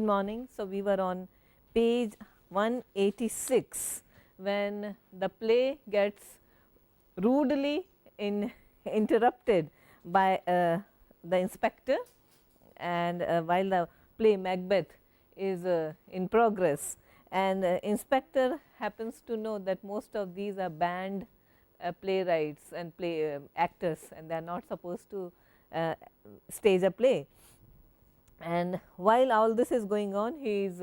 morning. So, we were on page 186 when the play gets rudely interrupted by the inspector, and while the play Macbeth is in progress, and inspector happens to know that most of these are banned playwrights and play actors, and they are not supposed to stage a play. And while all this is going on, he is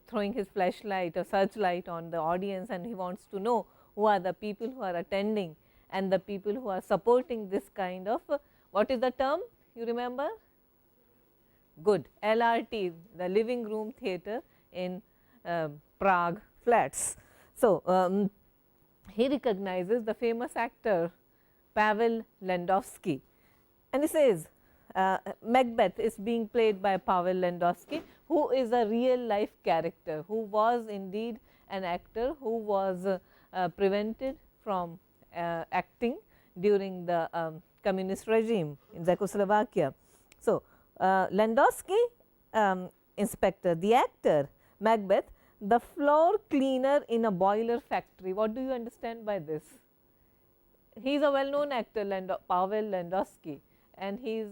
throwing his flashlight or searchlight on the audience, and he wants to know who are the people who are attending and the people who are supporting this kind of what is the term you remember? Good, LRT, the living room theatre in Prague flats. So, he recognizes the famous actor Pavel Landowski, and he says Macbeth is being played by Pavel Landowski, who is a real life character, who was indeed an actor who was prevented from acting during the communist regime in Czechoslovakia. So, Landowski, inspector, the actor Macbeth, the floor cleaner in a boiler factory. What do you understand by this? He is a well known actor, Pavel Landowski, and his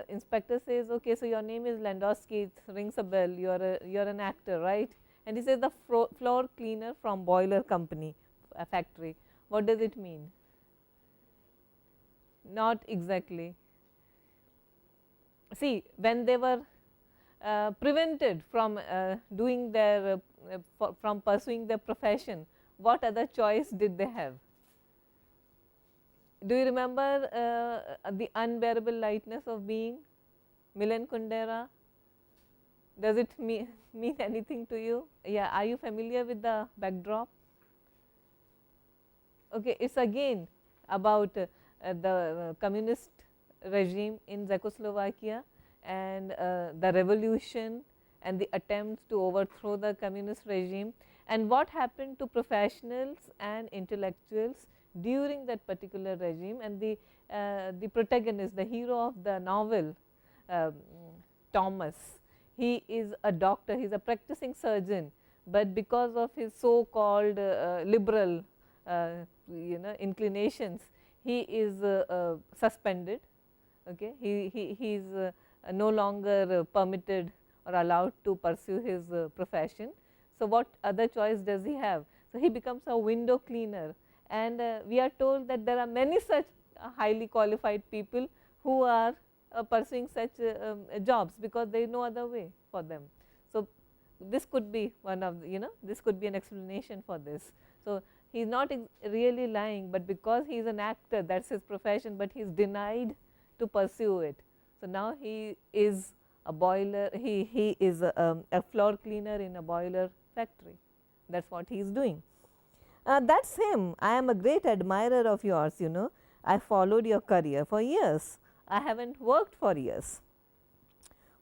inspector says, okay, so your name is Landowski, it rings a bell, you are an actor, right? And he says the floor cleaner from boiler company, a factory. What does it mean? Not exactly. See, when they were prevented from doing their from pursuing their profession, what other choice did they have? Do you remember the unbearable lightness of being, Milan Kundera? Does it mean anything to you? Yeah, are you familiar with the backdrop? Okay, it's again about the communist regime in Czechoslovakia and the revolution and the attempts to overthrow the communist regime, and what happened to professionals and intellectuals during that particular regime. And the protagonist, the hero of the novel, Thomas, he is a doctor, he is a practicing surgeon, but because of his so called liberal inclinations, he is suspended. Okay, he is no longer permitted or allowed to pursue his profession. So, what other choice does he have? So, he becomes a window cleaner, and we are told that there are many such highly qualified people who are pursuing such jobs because there is no other way for them. So, this could be one of the, this could be an explanation for this. So, he is not really lying, but because he is an actor, that is his profession, but he is denied to pursue it. So, now he is a boiler, he is a floor cleaner in a boiler factory, that is what he is doing. That is him. I am a great admirer of yours, I followed your career for years. I have not worked for years.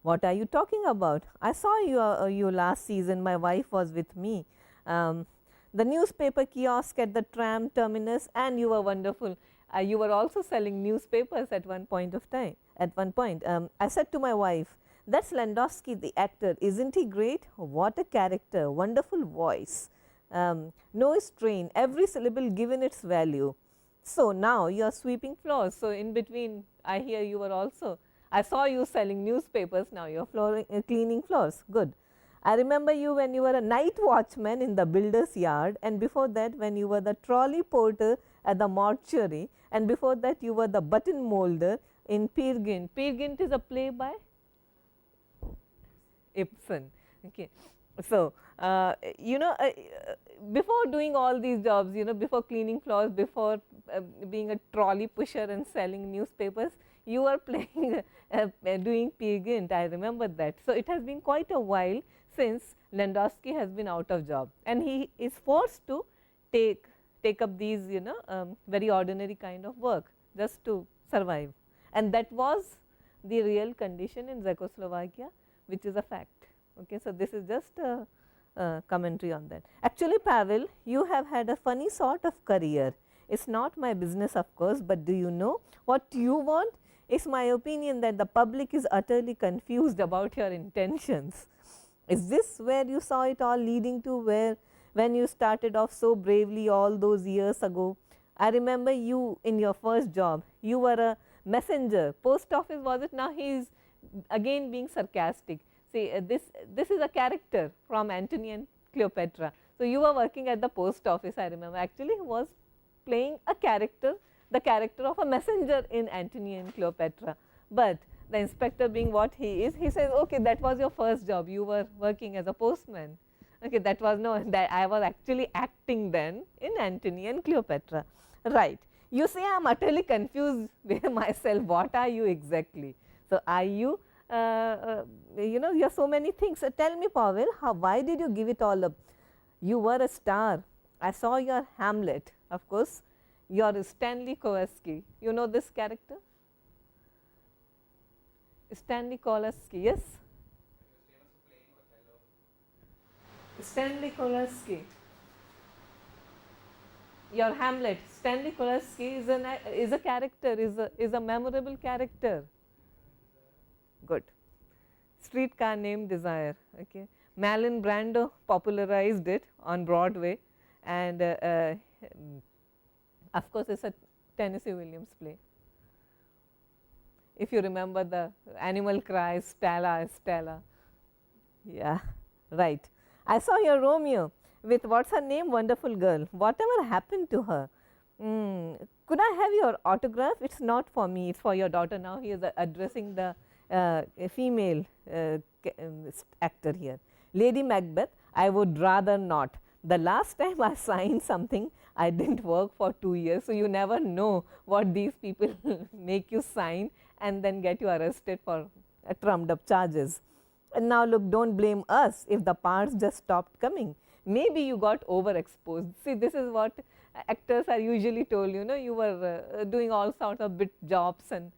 What are you talking about? I saw you last season, my wife was with me. The newspaper kiosk at the tram terminus, and you were wonderful. You were also selling newspapers at one point of time. At one point, I said to my wife, that's Landowski, the actor, isn't he great? What a character, wonderful voice, no strain, every syllable given its value. So, now you are sweeping floors. So, in between I hear you were also, I saw you selling newspapers, now you are cleaning floors, good. I remember you when you were a night watchman in the builder's yard, and before that when you were the trolley porter at the mortuary, and before that you were the button molder in Peer Gynt. Peer Gynt is a play by Ibsen. Okay. So, before doing all these jobs, before cleaning floors, before being a trolley pusher and selling newspapers, you were playing doing Peer Gynt, I remember that. So, it has been quite a while since Landowski has been out of job, and he is forced to take up these very ordinary kind of work just to survive, and that was the real condition in Czechoslovakia, which is a fact. Okay, so, this is just a commentary on that. Actually, Pavel, you have had a funny sort of career. It is not my business, of course, but do you know what you want? it's my opinion that the public is utterly confused about your intentions. Is this where you saw it all leading to, where when you started off so bravely all those years ago? I remember you in your first job, you were a messenger, post office was it? Now he is again being sarcastic. See, this is a character from Antony and Cleopatra. So, you were working at the post office, I remember. Actually, he was playing a character, the character of a messenger in Antony and Cleopatra. But the inspector being what he is, he says, okay, that was your first job, you were working as a postman. Okay, that was no, that I was actually acting then in Antony and Cleopatra, right. You say I am utterly confused with myself, what are you exactly? So, are you, you know, you are so many things. So, tell me Pavel, why did you give it all up? You were a star, I saw your Hamlet, of course, your Stanley Kowalski, you know this character? Stanley Kowalski, yes? Stanley Kowalski, your Hamlet. Stanley Kowalski is a character, is a memorable character. Good. Streetcar Named Desire. Okay. Marlon Brando popularized it on Broadway, and of course, it's a Tennessee Williams play. If you remember the animal cries, Stella, Stella. Yeah, right. I saw your Romeo with what's her name, wonderful girl. Whatever happened to her? Could I have your autograph? It's not for me, it's for your daughter. Now he is addressing the female actor here. Lady Macbeth, I would rather not. The last time I signed something, I didn't work for 2 years. So, you never know what these people make you sign and then get you arrested for trumped up charges. And now look, don't blame us if the parts just stopped coming. Maybe you got overexposed. See, this is what actors are usually told, you know, you were doing all sorts of bit jobs and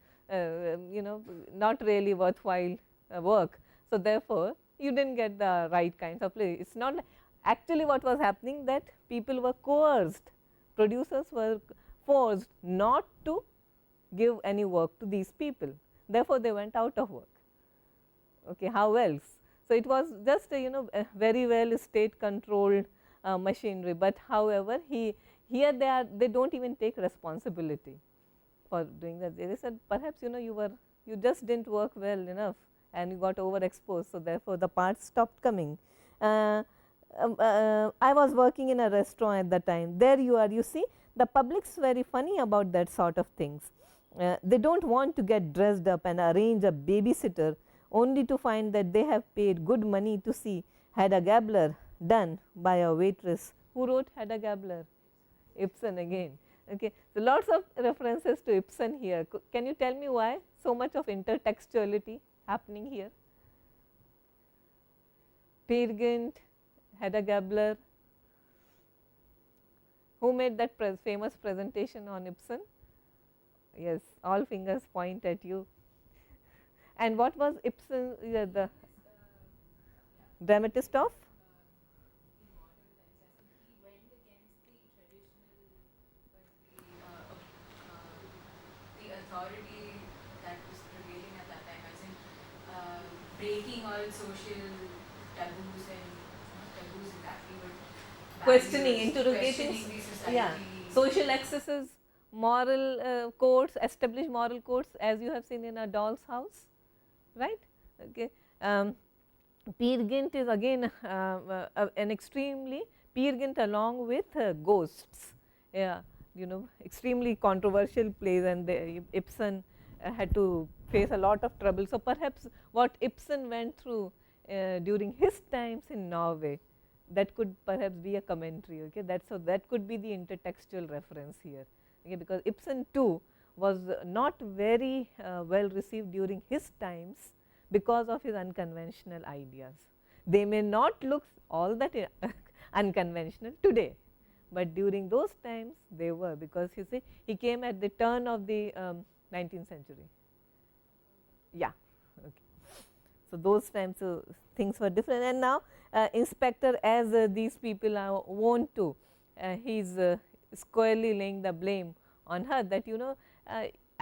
you know, not really worthwhile work. So, therefore, you didn't get the right kinds of play. It's not actually what was happening, that people were coerced, producers were forced not to give any work to these people. Therefore, they went out of work. Okay, how else? So, it was just you know, a very well state controlled machinery, but however, here they do not even take responsibility for doing that. They said perhaps you know, you just did not work well enough and you got overexposed. So, therefore, the parts stopped coming. I was working in a restaurant at the time. There you are, you see, the public's very funny about that sort of things. They do not want to get dressed up and arrange a babysitter only to find that they have paid good money to see Hedda Gabler done by a waitress. Who wrote Hedda Gabler? Ibsen again. Okay. So, lots of references to Ibsen here. Can you tell me why so much of intertextuality happening here? Peer Gynt, Hedda Gabler. Who made that famous presentation on Ibsen? Yes, all fingers point at you. And what was Ibsen, the dramatist of? He went against the traditional, the authority that was prevailing at that time, as in breaking all social taboos, and not taboos exactly, but Questioning, values, interrogating, questioning the society. yeah, social excesses, moral codes, established moral codes, as you have seen in A Doll's House, right. Okay. Peer Gynt is again an extremely, Peer Gynt along with Ghosts, yeah, you know, extremely controversial plays, and Ibsen had to face a lot of trouble. So, perhaps what Ibsen went through during his times in Norway, that could perhaps be a commentary. Okay. So, that could be the intertextual reference here, okay, because Ibsen too was not very well received during his times because of his unconventional ideas. They may not look all that unconventional today, but during those times they were, because you see he came at the turn of the 19th century. Yeah. Okay. So, those times things were different, and now Inspector, as these people are wont to, he is squarely laying the blame on her, that you know,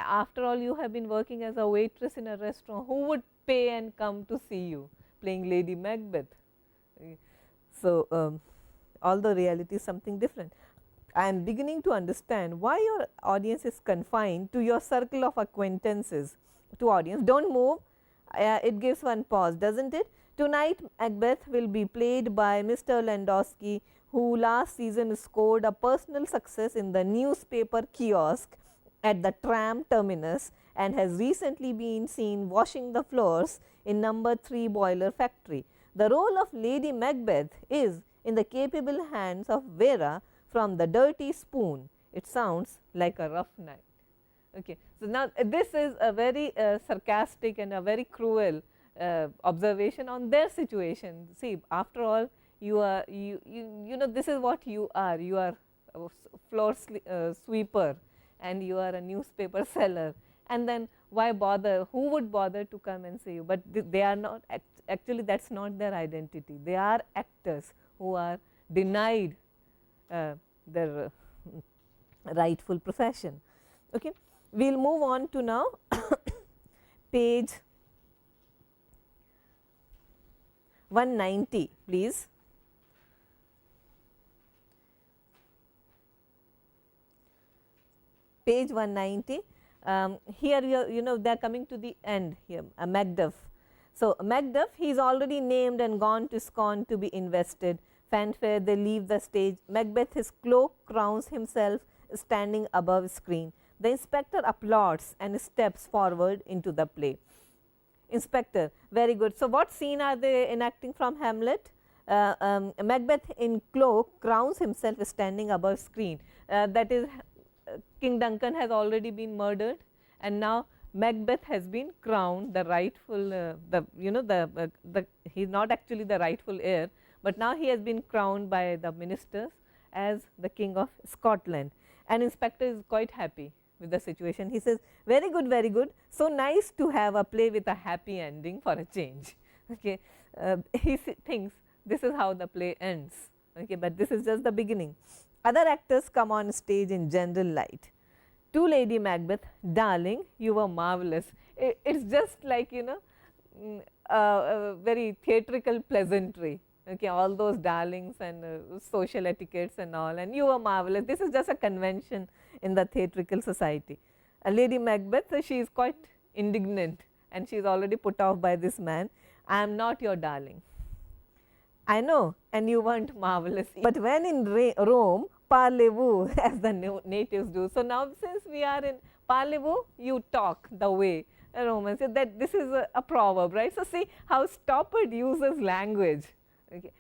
after all you have been working as a waitress in a restaurant, who would pay and come to see you playing Lady Macbeth? So, although reality is something different. I am beginning to understand why your audience is confined to your circle of acquaintances. To audience, don't move, it gives one pause, doesn't it? Tonight Macbeth will be played by Mr. Landowski, who last season scored a personal success in the newspaper kiosk at the tram terminus and has recently been seen washing the floors in number 3 boiler factory. The role of Lady Macbeth is in the capable hands of Vera from the Dirty Spoon. It sounds like a rough night. Okay. So, now this is a very sarcastic and a very cruel observation on their situation. See, after all, you are you know, this is what you are a floor sweeper and you are a newspaper seller, and then why bother, who would bother to come and see you? But they are not actually, that is not their identity. They are actors who are denied their rightful profession. Okay. We will move on to now page 190, please. Page 190. Here you know they are coming to the end here, Macduff. So, Macduff, he is already named and gone to Scone to be invested. Fanfare, they leave the stage. Macbeth, his cloak crowns himself standing above screen. The inspector applauds and steps forward into the play. Inspector, very good. So, what scene are they enacting from Hamlet? Macbeth in cloak crowns himself standing above screen. That is, King Duncan has already been murdered, and now Macbeth has been crowned the rightful, he is not actually the rightful heir, but now he has been crowned by the ministers as the King of Scotland, and Inspector is quite happy with the situation. He says, very good, very good. So nice to have a play with a happy ending for a change. Okay. He thinks this is how the play ends, okay, but this is just the beginning. Other actors come on stage in general light. To Lady Macbeth, darling, you were marvelous. It is just like, you know, very theatrical pleasantry. Okay, all those darlings and social etiquettes and all, and you were marvelous. This is just a convention in the theatrical society. Lady Macbeth, she is quite indignant and she is already put off by this man. I am not your darling. I know, and you weren't marvelous. But when in Rome, parlez-vous, as the natives do. So, now since we are in parlez-vous, you talk the way Romans, that this is a proverb, right. So, see how Stoppard uses language. Okay.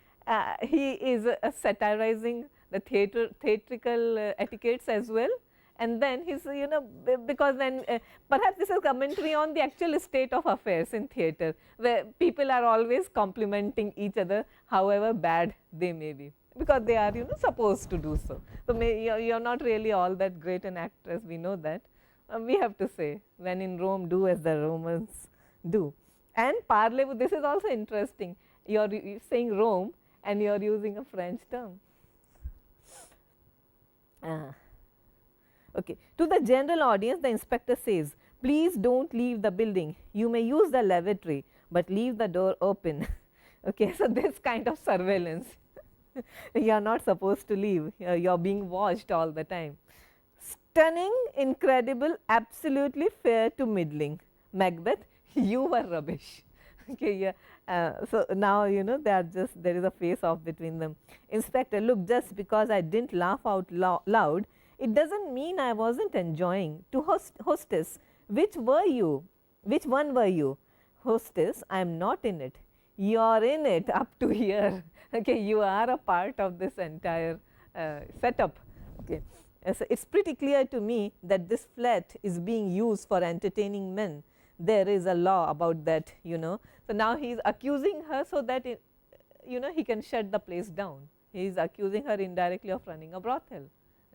He is satirizing the theatrical etiquettes as well, and then he is, you know, because then perhaps this is commentary on the actual state of affairs in theatre, where people are always complimenting each other however bad they may be, because they are, you know, supposed to do so. So, you are not really all that great an actress, we know that. We have to say, when in Rome, do as the Romans do. And parlez-vous, this is also interesting. You are saying Rome and you are using a French term. Okay. To the general audience, the inspector says, please do not leave the building. You may use the lavatory, but leave the door open. Okay. So, this kind of surveillance, you are not supposed to leave, you are being watched all the time. Stunning, incredible, absolutely fair to middling. Macbeth, you were rubbish. Okay, yeah. So, now you know they are just, there is a face off between them. Inspector, look, just because I did not laugh out loud, it does not mean I was not enjoying. To hostess, which were you? Which one were you? Hostess, I am not in it. You are in it up to here. Okay, you are a part of this entire setup. Okay. So, it is pretty clear to me that this flat is being used for entertaining men. There is a law about that, you know. So, now he is accusing her so that you know, he can shut the place down. He is accusing her indirectly of running a brothel.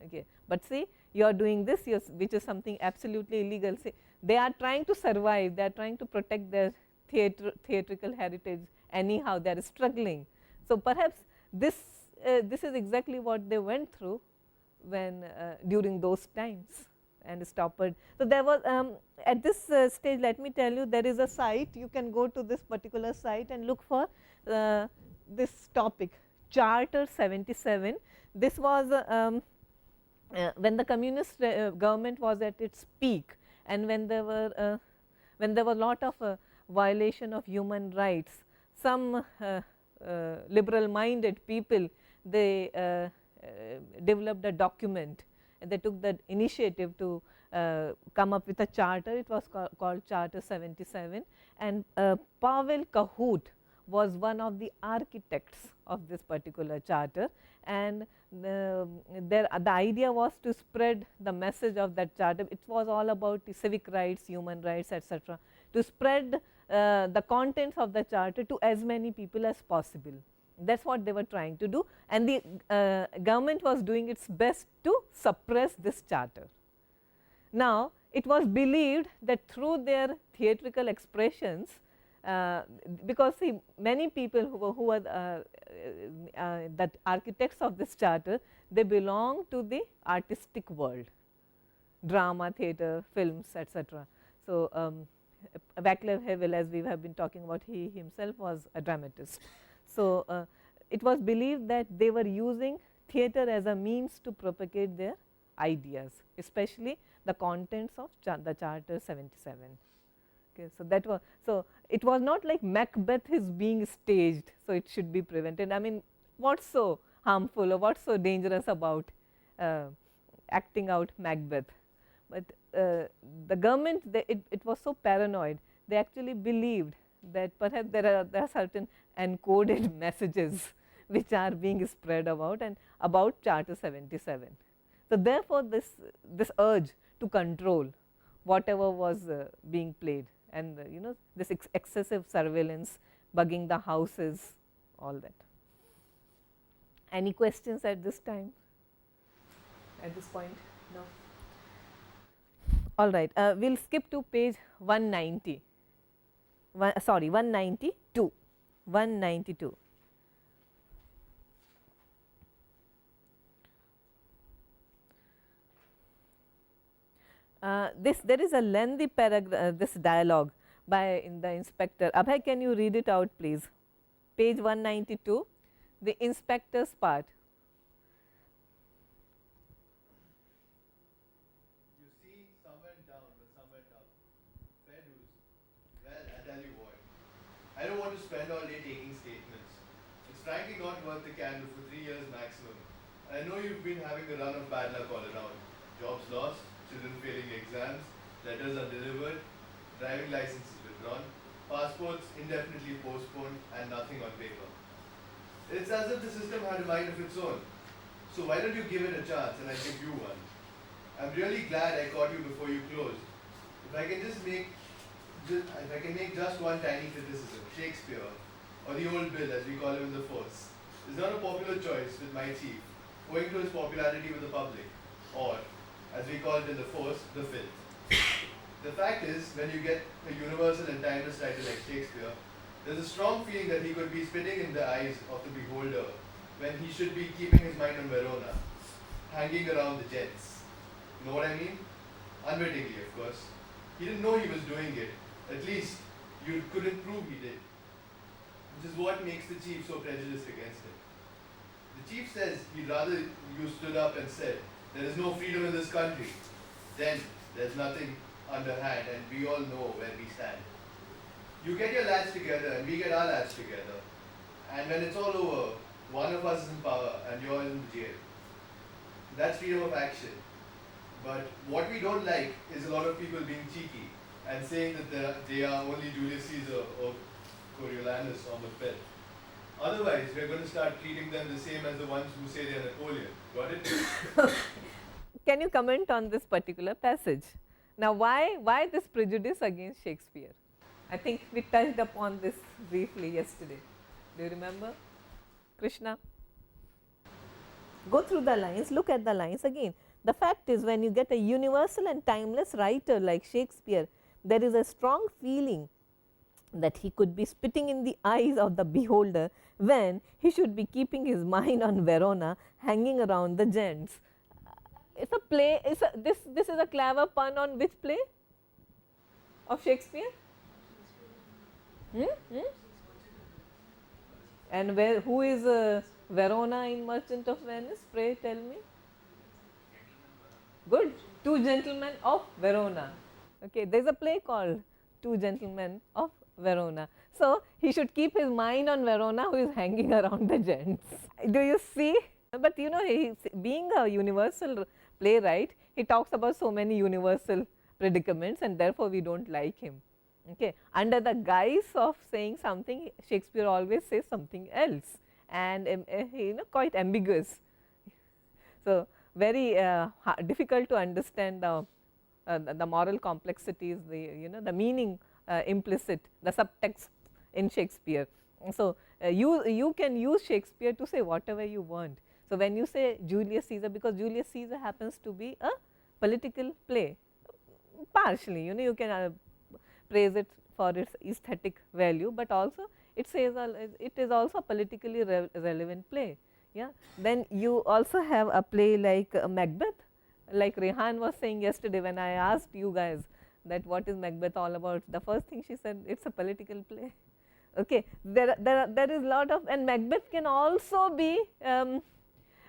Okay. But see, you are doing this, which is something absolutely illegal. See, they are trying to survive, they are trying to protect their theatrical heritage, anyhow they are struggling. So, perhaps this is exactly what they went through when during those times. and stoppered. So, there was at this stage, let me tell you, there is a site, you can go to this particular site and look for this topic, Charter 77. This was when the communist government was at its peak, and when there were lot of violation of human rights. Some liberal minded people, they developed a document, and they took the initiative to come up with a charter. It was called Charter 77, and Pavel Kahoot was one of the architects of this particular charter, and the idea was to spread the message of that charter. It was all about the civic rights, human rights, etc., to spread the contents of the charter to as many people as possible. That is what they were trying to do, and the government was doing its best to suppress this charter. Now, it was believed that through their theatrical expressions, because see, many people who were the architects of this charter, they belong to the artistic world, drama, theatre, films, etc. So, Václav Havel, as we have been talking about, he himself was a dramatist. So, it was believed that they were using theatre as a means to propagate their ideas, especially the contents of the Charter 77. Okay, so, that was, so it was not like Macbeth is being staged, so it should be prevented. I mean, what is so harmful or what is so dangerous about acting out Macbeth? But the government, it was so paranoid, they actually believed that perhaps there are certain encoded messages which are being spread about and about Charter 77. So, therefore, this urge to control whatever was being played, and you know, this excessive surveillance, bugging the houses, all that. Any questions at this time, at this point? No. All right, we will skip to page 190, sorry 192, 192. There is a lengthy paragraph, this dialogue by the inspector. Abhay, can you read it out please? Page 192, the inspector's part. You see, some went down, but some went up. Fair dues. Well, I tell you what, I don't want to spend all day taking statements. It's frankly not worth the candle for 3 years maximum. I know you've been having a run of bad luck all around. Jobs lost, children failing exams, letters undelivered, driving licenses withdrawn, passports indefinitely postponed, and nothing on paper. It's as if the system had a mind of its own. So why don't you give it a chance and I give you one? I'm really glad I caught you before you closed. If I can make just one tiny criticism, Shakespeare, or the old Bill as we call him in the force, is not a popular choice with my chief, owing to his popularity with the public, or as we call it in the force, the filth. The fact is, when you get a universal and timeless title like Shakespeare, there's a strong feeling that he could be spitting in the eyes of the beholder when he should be keeping his mind on Verona, hanging around the jets. Know what I mean? Unwittingly, of course. He didn't know he was doing it. At least, you couldn't prove he did. Which is what makes the chief so prejudiced against him. The chief says he'd rather you stood up and said, there is no freedom in this country. Then, there's nothing underhand and we all know where we stand. You get your lads together and we get our lads together. And when it's all over, one of us is in power and you're in jail. That's freedom of action. But what we don't like is a lot of people being cheeky and saying that they are only Julius Caesar or Coriolanus or Macbeth. Otherwise, we're going to start treating them the same as the ones who say they're Napoleon. Got it? Can you comment on this particular passage? Now, why this prejudice against Shakespeare? I think we touched upon this briefly yesterday. Do you remember? Krishna? Go through the lines, look at the lines again. The fact is, when you get a universal and timeless writer like Shakespeare, there is a strong feeling that he could be spitting in the eyes of the beholder when he should be keeping his mind on Verona, hanging around the gents. it's a play, this is a clever pun on which play of Shakespeare? And who is Verona in Merchant of Venice? Pray tell me. Good, Two Gentlemen of Verona. Okay, there is a play called Two Gentlemen of Verona. So, he should keep his mind on Verona who is hanging around the gents. Do you see? But you know, he, being a universal playwright, he talks about so many universal predicaments, and therefore we do not like him. Okay. Under the guise of saying something, Shakespeare always says something else, and you know, quite ambiguous. So, very difficult to understand the moral complexities, the you know, the meaning implicit, the subtext in Shakespeare. So, you can use Shakespeare to say whatever you want. So, when you say Julius Caesar, because Julius Caesar happens to be a political play, partially, you know, you can praise it for its aesthetic value, but also it says it is also a politically relevant play. Yeah. Then you also have a play like Macbeth, like Rehan was saying yesterday when I asked you guys that what is Macbeth all about. The first thing she said, it is a political play. Okay. There is lot of, and Macbeth can also be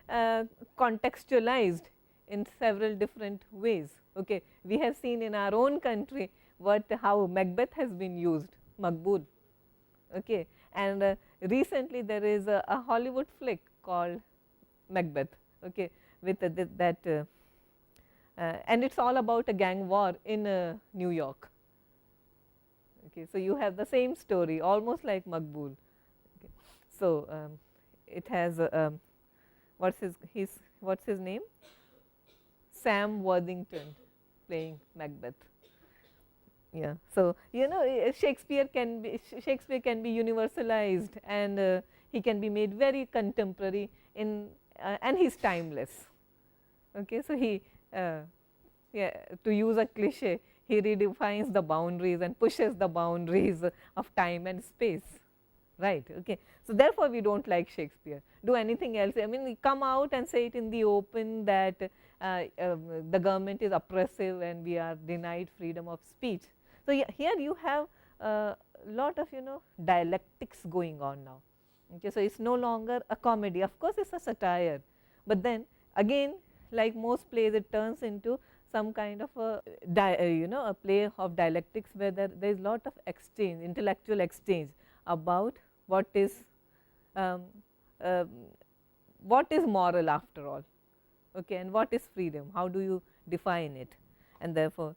contextualized in several different ways. Okay. We have seen in our own country how Macbeth has been used, Makbul. Okay. And recently there is a Hollywood flick called Macbeth, okay, with that and it is all about a gang war in New York. Okay. So, you have the same story almost like Makbul. Okay. So, it has what's his name? Sam Worthington playing Macbeth. Yeah. So, you know, Shakespeare can be universalized, and he can be made very contemporary in and he is timeless. Okay. So, he yeah, to use a cliche, he redefines the boundaries and pushes the boundaries of time and space, right. Okay. So, therefore, we do not like Shakespeare, do anything else. I mean, we come out and say it in the open that the government is oppressive and we are denied freedom of speech. So, here you have a lot of, you know, dialectics going on now. Okay. So, it is no longer a comedy, of course, it is a satire, but then again like most plays it turns into some kind of a you know, a play of dialectics where there is lot of exchange, intellectual exchange about what is moral after all, okay, and what is freedom, how do you define it, and therefore,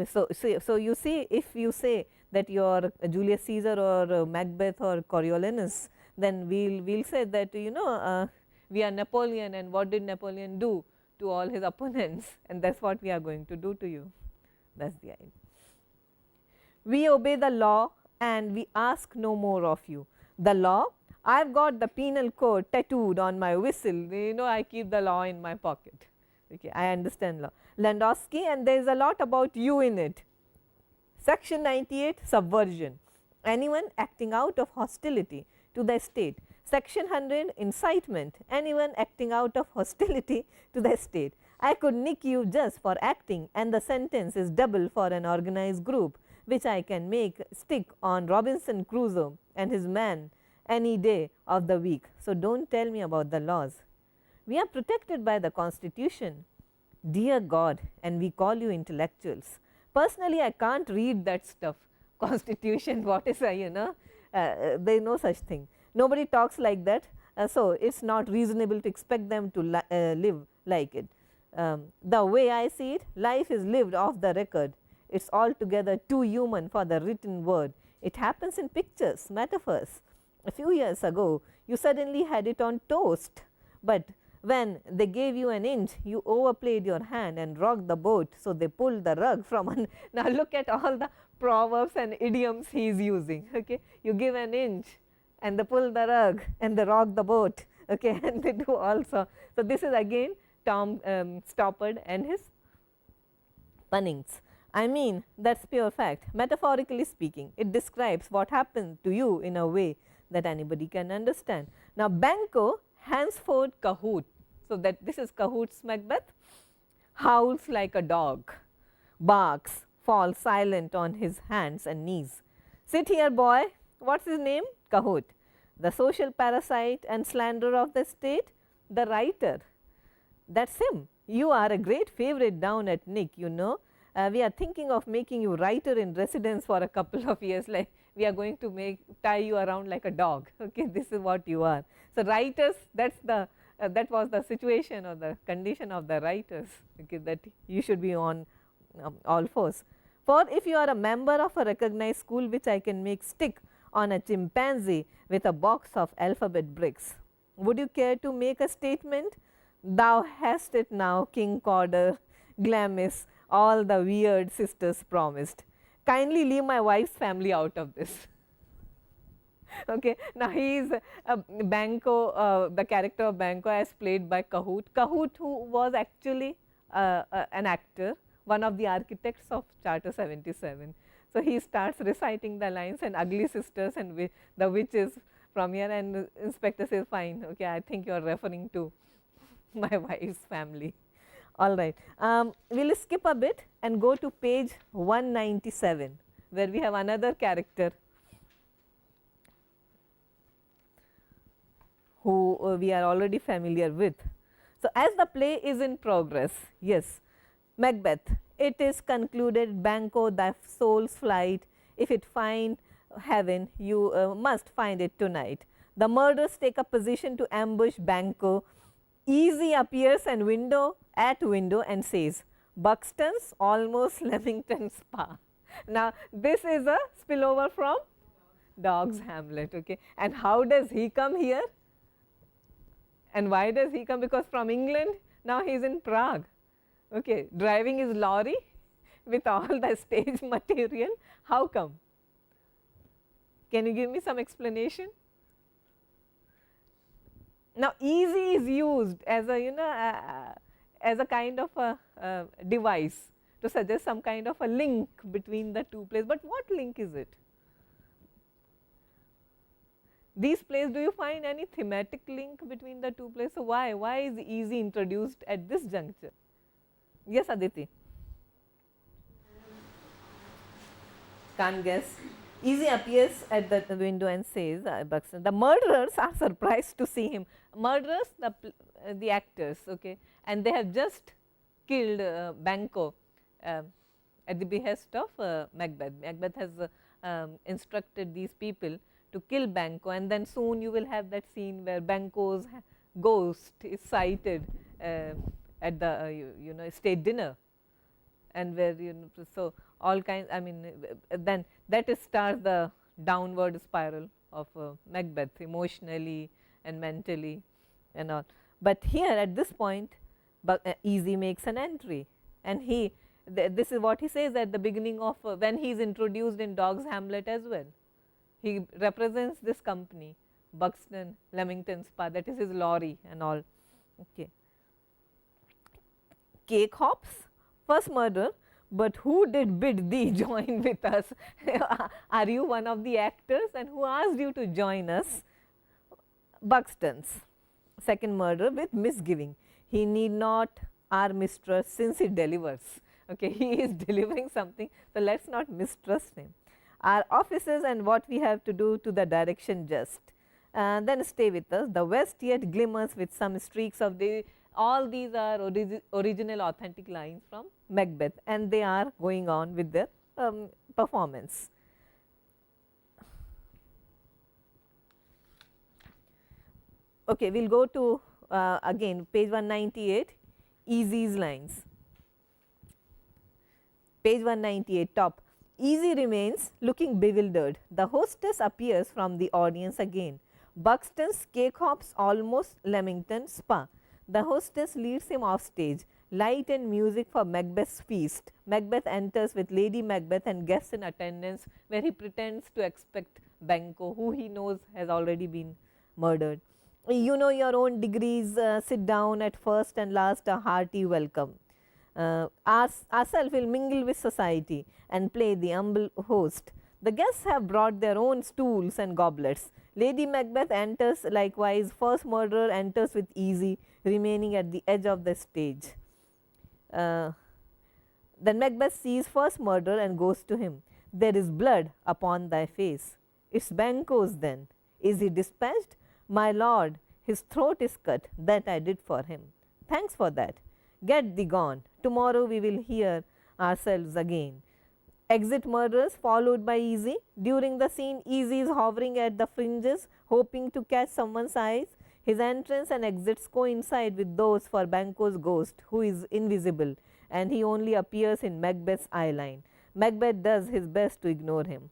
so you see, if you say that you are Julius Caesar or Macbeth or Coriolanus, then we'll say that, you know, we are Napoleon, and what did Napoleon do to all his opponents, and that is what we are going to do to you. That is the idea. We obey the law and we ask no more of you. The law, I have got the penal code tattooed on my whistle, you know, I keep the law in my pocket. Okay, I understand law. Landowski, and there is a lot about you in it. Section 98, subversion, anyone acting out of hostility to the state. Section 100, incitement, anyone acting out of hostility to the state. I could nick you just for acting, and the sentence is double for an organized group, which I can make stick on Robinson Crusoe and his man any day of the week. So, do not tell me about the laws. We are protected by the Constitution, dear God, and we call you intellectuals. Personally, I can't read that stuff, Constitution, what is a, you know, there is no such thing. Nobody talks like that, so it is not reasonable to expect them to live like it. The way I see it, life is lived off the record. It is altogether too human for the written word. It happens in pictures, metaphors. A few years ago, you suddenly had it on toast, but when they gave you an inch, you overplayed your hand and rocked the boat, so they pulled the rug from now look at all the proverbs and idioms he is using. Okay. You give an inch and they pull the rug and they rock the boat, okay, and they do also. So, this is again Tom Stoppard and his punnings. I mean, that is pure fact. Metaphorically speaking, it describes what happened to you in a way that anybody can understand. Now, Banquo, henceforth Cahoot. So, that this is Cahoot's Macbeth, howls like a dog, barks, falls silent on his hands and knees. Sit here, boy. What's his name? Kahoot. The social parasite and slanderer of the state, the writer. That's him. You are a great favorite down at Nick, you know. We are thinking of making you writer in residence for a couple of years, like we are going to tie you around like a dog. Okay, this is what you are. So, writers, that's the that was the situation or the condition of the writers, okay, that you should be on all fours. For if you are a member of a recognized school which I can make stick on a chimpanzee with a box of alphabet bricks, would you care to make a statement? Thou hast it now, King Corder, Glamis, all the weird sisters promised. Kindly leave my wife's family out of this. Okay. Now, he is Banco, the character of Banco as played by Kahoot. Kahoot, who was actually an actor, one of the architects of Charter 77. So, he starts reciting the lines and ugly sisters and the witches from here, and inspector says, fine, okay, I think you are referring to my wife's family. All right. We will skip a bit and go to page 197, where we have another character who we are already familiar with. So, as the play is in progress, yes, Macbeth, it is concluded, Banquo, thy soul's flight, if it find heaven, you must find it tonight. The murderers take a position to ambush Banquo. Easy appears and at window and says, Buxton's almost Leamington Spa. Now, this is a spillover from Dog's Hamlet, okay. And how does he come here? And why does he come? Because from England, now he is in Prague, okay, driving his lorry with all the stage material. How come? Can you give me some explanation? Now, easy is used as a as a kind of a device to suggest some kind of a link between the two plays, but what link is it? These plays, do you find any thematic link between the two plays? So, why is easy introduced at this juncture? Yes, Aditi. Can't guess. Easy appears at the window and says, Buxton, the murderers are surprised to see him. Murderers, the actors, okay, and they have just killed Banquo at the behest of Macbeth. Macbeth has instructed these people to kill Banquo, and then soon you will have that scene where Banquo's ghost is sighted at the state dinner, and where so all kinds, I mean, then that starts the downward spiral of Macbeth emotionally and mentally and all. But here at this point, Easy makes an entry, and this is what he says at the beginning of when he is introduced in Dog's Hamlet as well. He represents this company, Buxton, Leamington Spa, that is his lorry and all. Okay. Cake hops, first murder, but who did bid thee join with us? Are you one of the actors, and who asked you to join us? Buxton's second murder with misgiving. He need not our mistrust since he delivers. Okay, he is delivering something, so let us not mistrust him. Our offices and what we have to do to the direction just. Then stay with us. The west yet glimmers with some streaks of day. All these are original authentic lines from Macbeth, and they are going on with their performance. Okay, we will go to again page 198, Easy's lines. Page 198, top. Easy remains looking bewildered. The hostess appears from the audience again. Buxton's cake hops almost Leamington Spa. The hostess leads him off stage. Light and music for Macbeth's feast. Macbeth enters with Lady Macbeth and guests in attendance, where he pretends to expect Banquo, who he knows has already been murdered. You know your own degrees, sit down at first and last a hearty welcome. Ourselves will mingle with society and play the humble host. The guests have brought their own stools and goblets. Lady Macbeth enters likewise. First murderer enters with Easy, remaining at the edge of the stage. Then Macbeth sees first murderer and goes to him. There is blood upon thy face. It's Banquo's then. Is he dispatched? My lord, his throat is cut. That I did for him. Thanks for that. Get thee gone. Tomorrow we will hear ourselves again. Exit murderers followed by Easy. During the scene, Easy is hovering at the fringes, hoping to catch someone's eyes. His entrance and exits coincide with those for Banquo's ghost, who is invisible, and he only appears in Macbeth's eye line. Macbeth does his best to ignore him.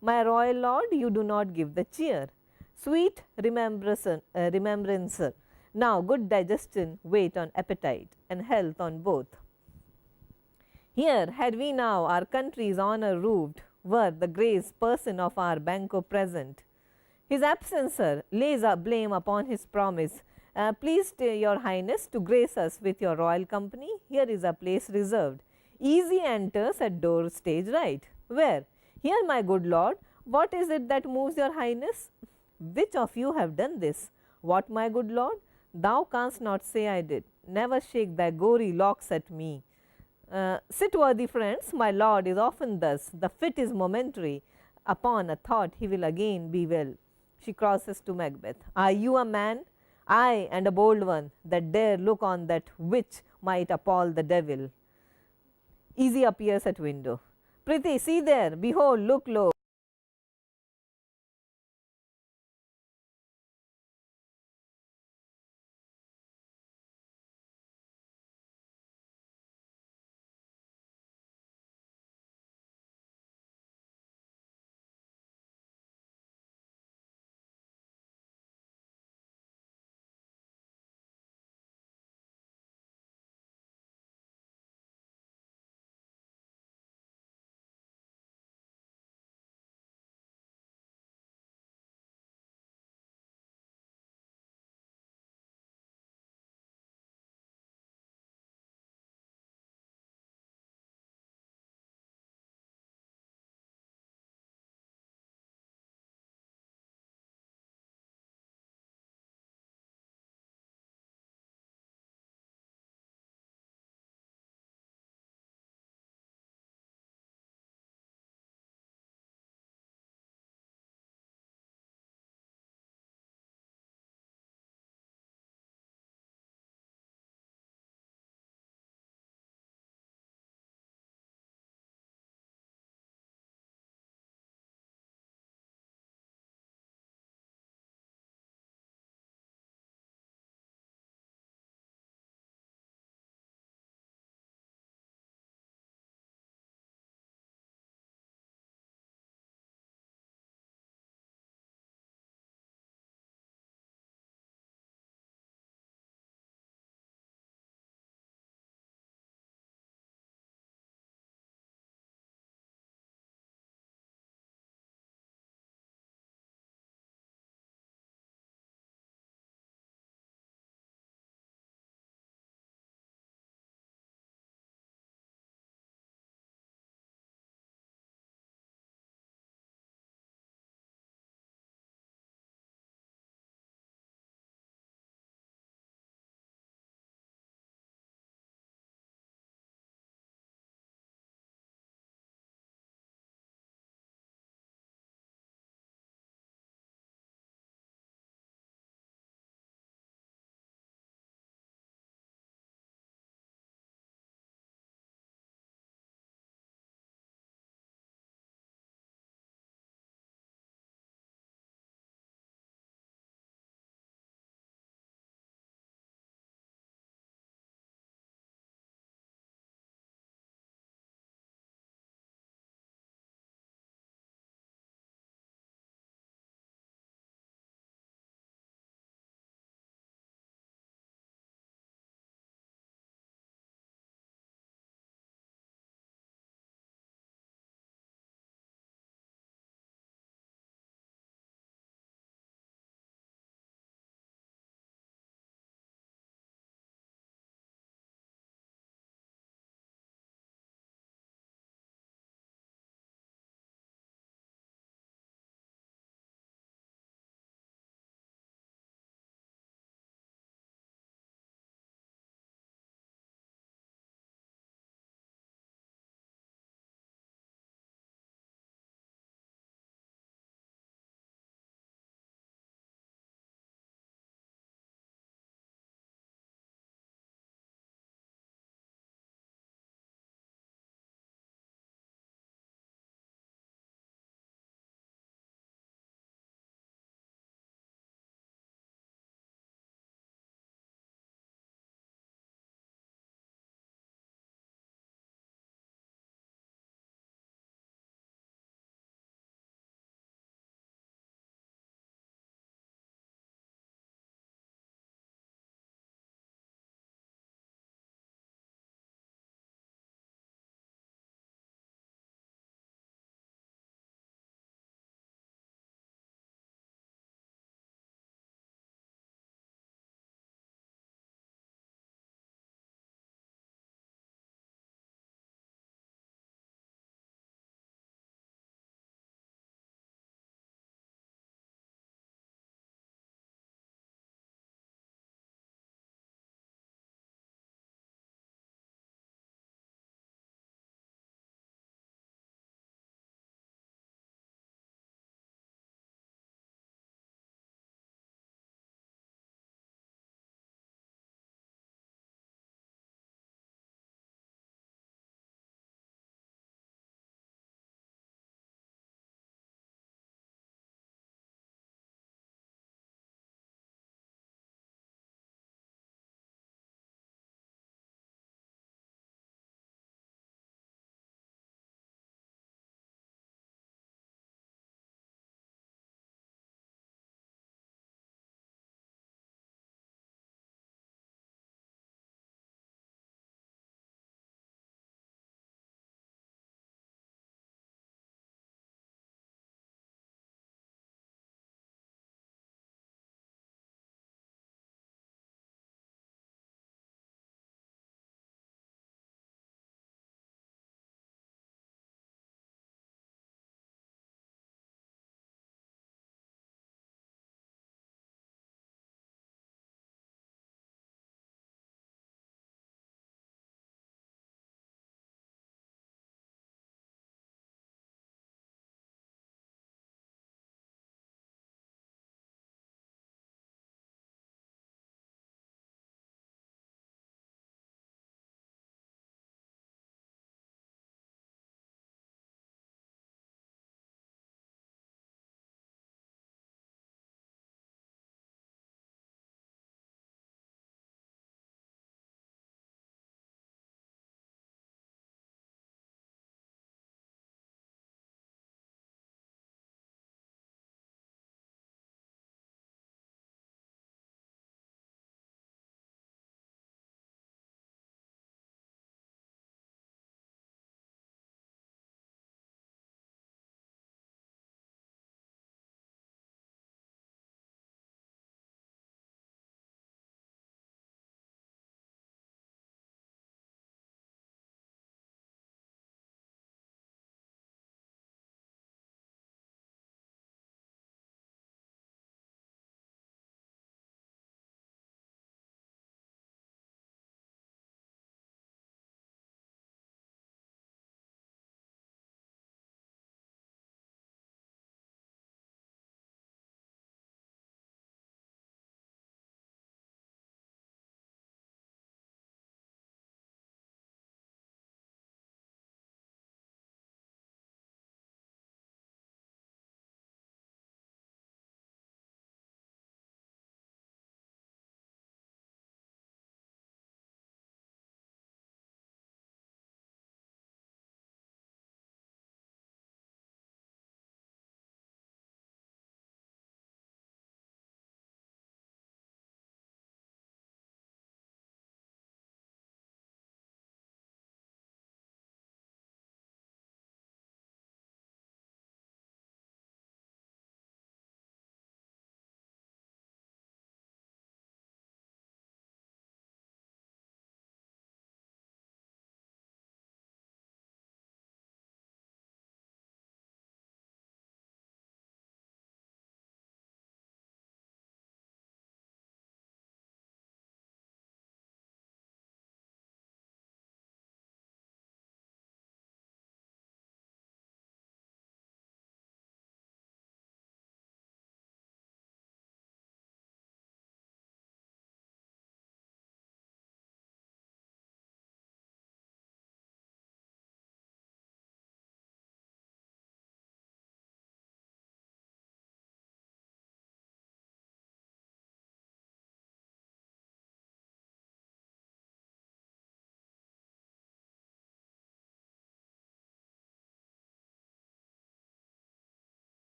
My royal lord, you do not give the cheer. Sweet remembrancer. Now good digestion wait on appetite, and health on both. Here had we now our country's honour roofed, were the grace person of our Banquo present. His absence, sir, lays a blame upon his promise. Please, your highness, to grace us with your royal company. Here is a place reserved. Easy enters at door stage right. Where? Here, my good lord. What is it that moves your highness? Which of you have done this? What, my good lord? Thou canst not say I did. Never shake thy gory locks at me. Sit, worthy friends, my lord is often thus. The fit is momentary. Upon a thought he will again be well. She crosses to Macbeth. Are you a man? Aye, and a bold one, that dare look on that which might appall the devil. Easy appears at window. Prithee, see there, behold, look lo.